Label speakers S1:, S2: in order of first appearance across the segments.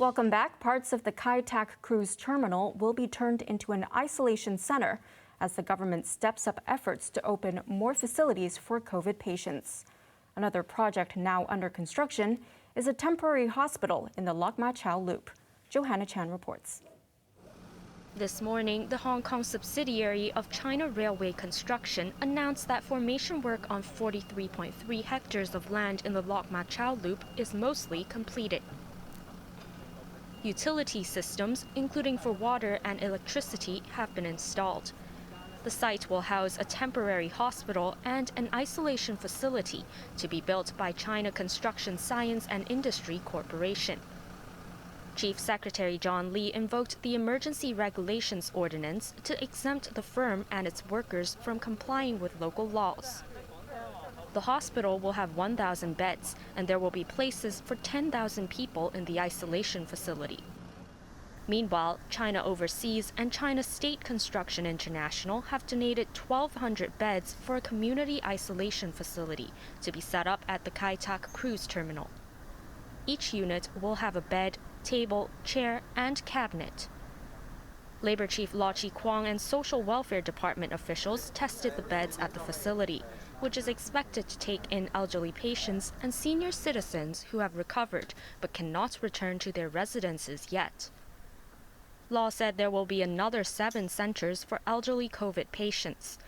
S1: Welcome back. Parts of the Kai Tak cruise terminal will be turned into an isolation center as the government steps up efforts to open more facilities for COVID patients. Another project now under construction is a temporary hospital in the Lok Ma Chau Loop. Johanna Chan reports.
S2: This morning, the Hong Kong subsidiary of China Railway Construction announced that formation work on 43.3 hectares of land in the Lok Ma Chau Loop is mostly completed. Utility systems, including for water and electricity, have been installed. The site will house a temporary hospital and an isolation facility to be built by China Construction Science and Industry Corporation. Chief Secretary John Lee invoked the Emergency Regulations Ordinance to exempt the firm and its workers from complying with local laws. The hospital will have 1,000 beds, and there will be places for 10,000 people in the isolation facility. Meanwhile, China Overseas and China State Construction International have donated 1,200 beds for a community isolation facility to be set up at the Kai Tak cruise terminal. Each unit will have a bed, table, chair, and cabinet. Labor Chief Law Chi Kwong and Social Welfare Department officials tested the beds at the facility, which is expected to take in elderly patients and senior citizens who have recovered but cannot return to their residences yet. Law said there will be another 7 centers for elderly COVID patients.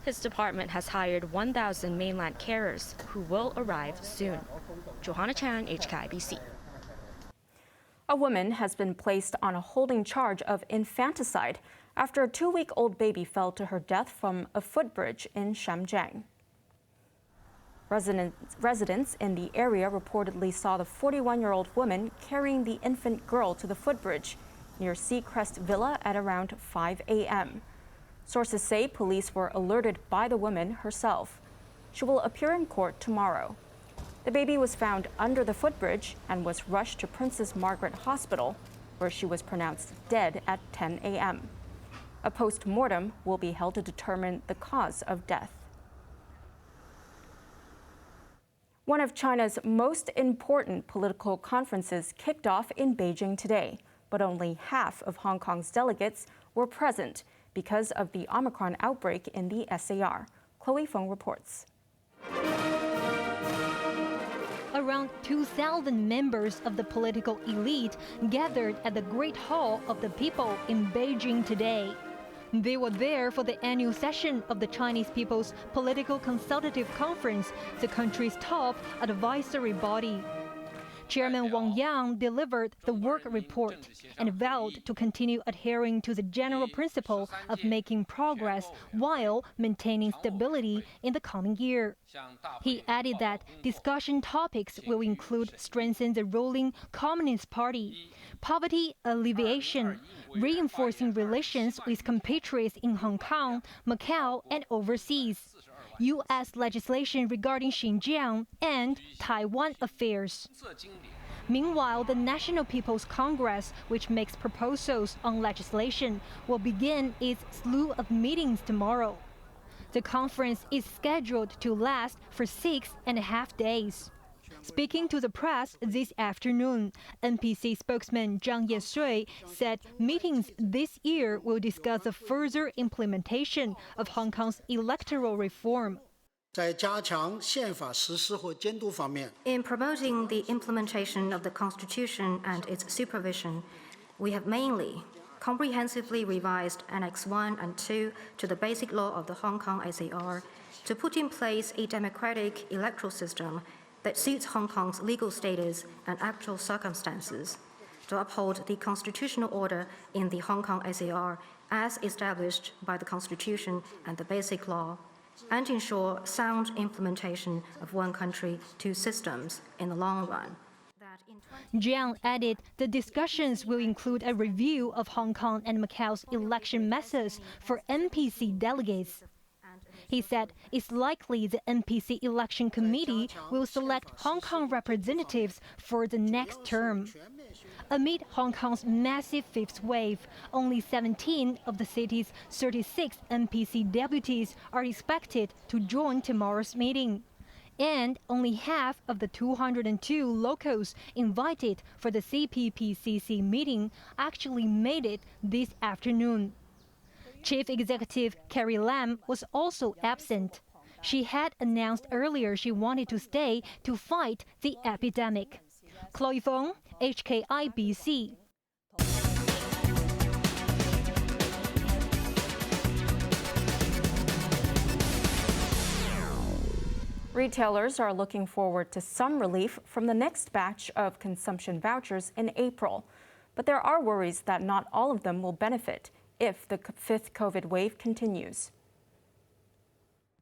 S2: His department has hired 1,000 mainland carers who will arrive soon. Johanna Chan, HKIBC.
S1: A woman has been placed on a holding charge of infanticide after a 2-week-old baby fell to her death from a footbridge in Shamjiang. Residents in the area reportedly saw the 41-year-old woman carrying the infant girl to the footbridge near Seacrest Villa at around 5 a.m. Sources say police were alerted by the woman herself. She will appear in court tomorrow. The baby was found under the footbridge and was rushed to Princess Margaret Hospital, where she was pronounced dead at 10 a.m. A post-mortem will be held to determine the cause of death. One of China's most important political conferences kicked off in Beijing today, but only half of Hong Kong's delegates were present because of the Omicron outbreak in the SAR. Chloe Feng reports.
S3: Around 2,000 members of the political elite gathered at the Great Hall of the People in Beijing today. They were there for the annual session of the Chinese People's Political Consultative Conference, the country's top advisory body. Chairman Wong delivered the work report and vowed to continue adhering to the general principle of making progress while maintaining stability in the coming year. He added that discussion topics will include strengthening the ruling Communist Party, poverty alleviation, reinforcing relations with compatriots in Hong Kong, Macau, and overseas, U.S. legislation regarding Xinjiang, and Taiwan affairs. Meanwhile, the National People's Congress, which makes proposals on legislation, will begin its slew of meetings tomorrow. The conference is scheduled to last for 6.5 days. Speaking to the press this afternoon, NPC spokesman Zhang Yesui said meetings this year will discuss the further implementation of Hong Kong's electoral reform.
S4: In
S5: promoting the implementation of the Constitution and its supervision, we have mainly comprehensively revised Annex 1 and 2 to the Basic Law of the Hong Kong SAR to put in place a democratic electoral system that suits Hong Kong's legal status and actual circumstances, to uphold the constitutional order in the Hong Kong SAR as established by the Constitution and the Basic Law, and ensure sound implementation of one country, two systems in the long run.
S3: Jiang added the discussions will include a review of Hong Kong and Macau's election methods for NPC delegates. He said it's likely the NPC election committee will select Hong Kong representatives for the next term. Amid Hong Kong's massive fifth wave, only 17 of the city's 36 NPC deputies are expected to join tomorrow's meeting. and only half of the 202 locals invited for the CPPCC meeting actually made it this afternoon. Chief Executive Carrie Lam was also absent. She had announced earlier she wanted to stay to fight the epidemic. Chloe Fong, HKIBC.
S1: Retailers are looking forward to some relief from the next batch of consumption vouchers in April. But there are worries that not all of them will benefit if the fifth COVID wave continues.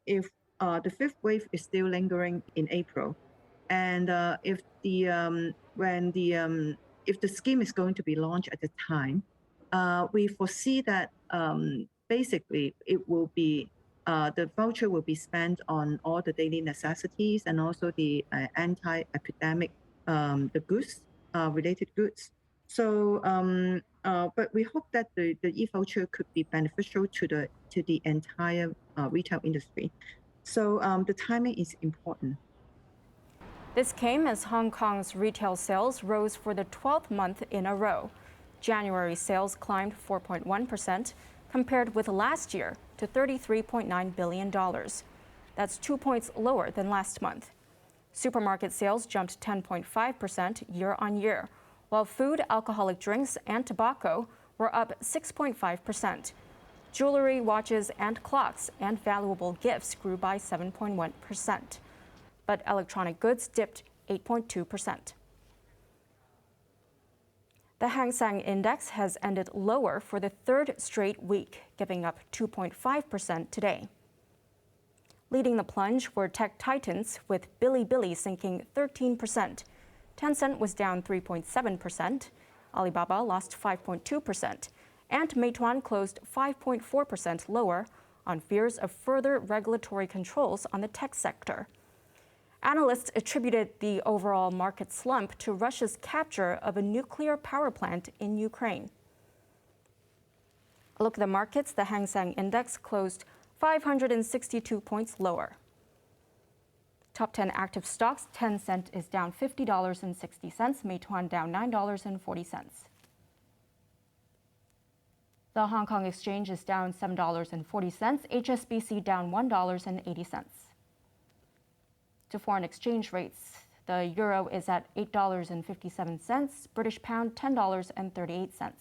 S4: If the fifth wave is still lingering in April, and if the scheme is going to be launched at the time, we foresee that basically it will be the voucher will be spent on all the daily necessities and also the anti-epidemic the goods related goods. So, but we hope that the e-voucher could be beneficial to the entire retail industry. So the timing is important.
S1: This came as Hong Kong's retail sales rose for the 12th month in a row. January sales climbed 4.1% compared with last year to $33.9 billion. That's 2 points lower than last month. Supermarket sales jumped 10.5% year on year, while food, alcoholic drinks, and tobacco were up 6.5%. Jewelry, watches, and clocks and valuable gifts grew by 7.1%. But electronic goods dipped 8.2%. The Hang Seng Index has ended lower for the third straight week, giving up 2.5% today. Leading the plunge were tech titans, with Bilibili sinking 13%. Tencent was down 3.7%, Alibaba lost 5.2%, and Meituan closed 5.4% lower on fears of further regulatory controls on the tech sector. Analysts attributed the overall market slump to Russia's capture of a nuclear power plant in Ukraine. A look at the markets. The Hang Seng Index closed 562 points lower. Top 10 active stocks, Tencent is down $50.60, Meituan down $9.40. The Hong Kong Exchange is down $7.40, HSBC down $1.80. To foreign exchange rates, the euro is at $8.57, British pound $10.38.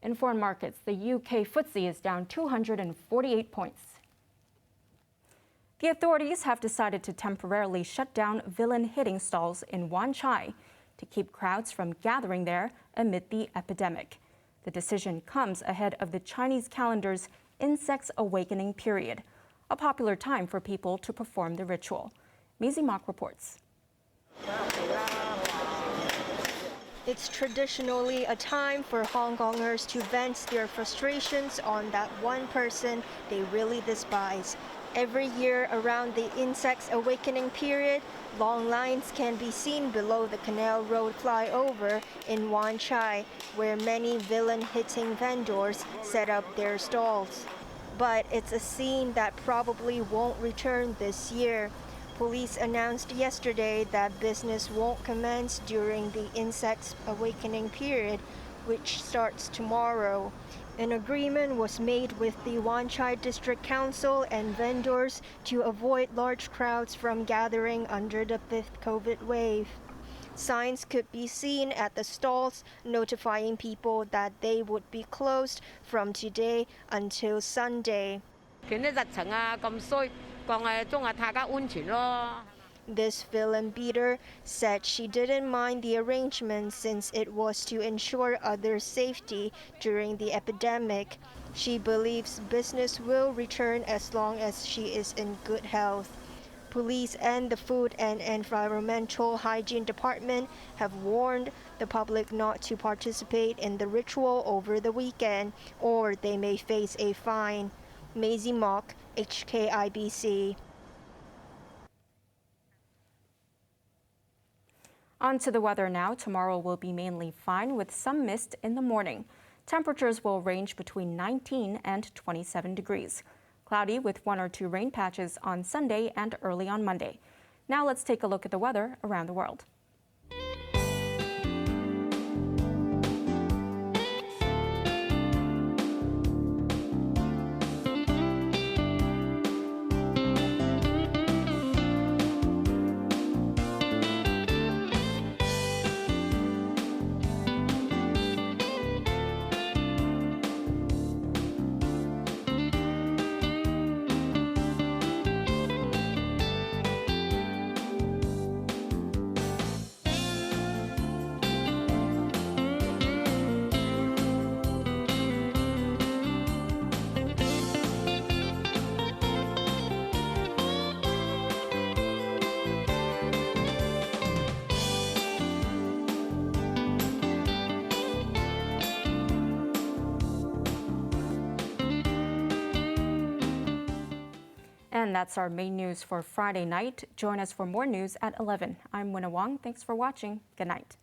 S1: In foreign markets, the UK FTSE is down 248 points. The authorities have decided to temporarily shut down villain hitting stalls in Wanchai to keep crowds from gathering there amid the epidemic. The decision comes ahead of the Chinese calendar's Insects Awakening period, a popular time for people to perform the ritual. Maisie Mock reports.
S6: It's traditionally a time for Hong Kongers to vent their frustrations on that one person they really despise. Every year around the Insects Awakening period, long lines can be seen below the Canal Road flyover in Wanchai, where many villain-hitting vendors set up their stalls. But it's a scene that probably won't return this year. Police announced yesterday that business won't commence during the Insects Awakening period, which starts tomorrow. An agreement was made with the Wanchai District Council and vendors to avoid large crowds from gathering under the fifth COVID wave. Signs could be seen at the stalls notifying people that they would be closed from today until Sunday. This villain beater said she didn't mind the arrangement since it was to ensure others' safety during the epidemic. She believes business will return as long as she is in good health. Police and the Food and Environmental Hygiene Department have warned the public not to participate in the ritual over the weekend, or they may face a fine. Maisie Mock, HKIBC.
S1: On to the weather now. Tomorrow will be mainly fine with some mist in the morning. Temperatures will range between 19 and 27 degrees. Cloudy with 1 or 2 rain patches on Sunday and early on Monday. Now let's take a look at the weather around the world. And that's our main news for Friday night. Join us for more news at 11. I'm Wynna Wong. Thanks for watching. Good night.